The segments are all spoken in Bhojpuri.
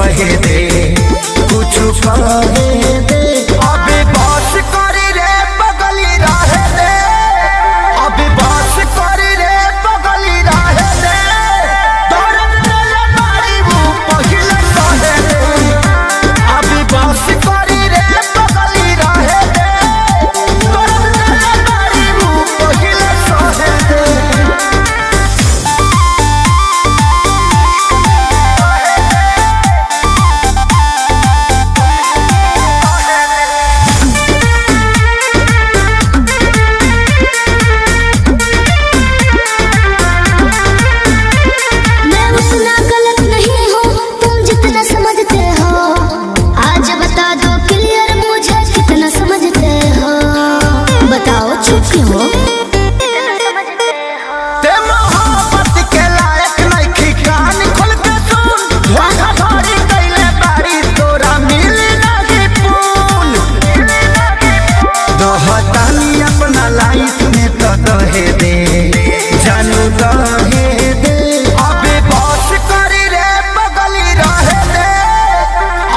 कहे दे कुछ कहे दे। अभी बस करी रे बगली रहे दे, अभी बस करी रे बगली रहे दे। दर्द दिले मारी वो पहिले सहे दे, अभी बस करी रे बगली रहे दे। दर्द दिले मारी वो पहिले सहे दे। अपना लाइफ में तो दहे दे जानू दहे दे। अभी बस करी रे बगली रहे दे,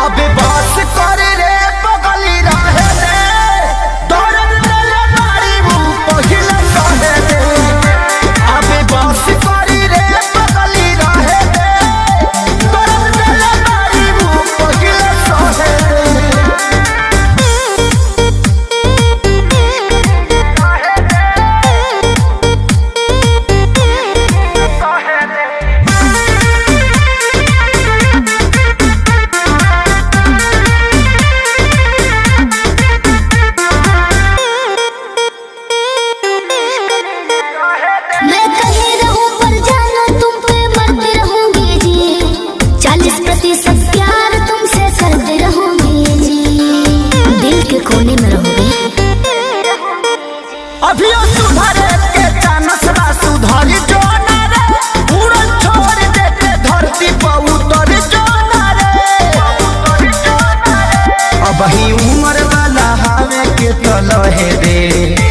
अभी बस करी रे बगली रहे दे। दर्द दिले मारी वो पहिले सहे दे, अभी बस करी रे बगली रहे दे। दर्द दिले मारी वो पहिले सहे दे। मैं कहीं रहूं पर जानो तुम पे मरती रहूंगी जी, 40% प्यार तुमसे करती रहूंगी जी, दिल के कोने में रहूंगी। अभी सुधरे के चानस बा सुधरी जो ना रे, उड़न छोड़ दे के धरती पर उतर जो ना रे। अब ही उम्र वाला हवे के तो लहे दे।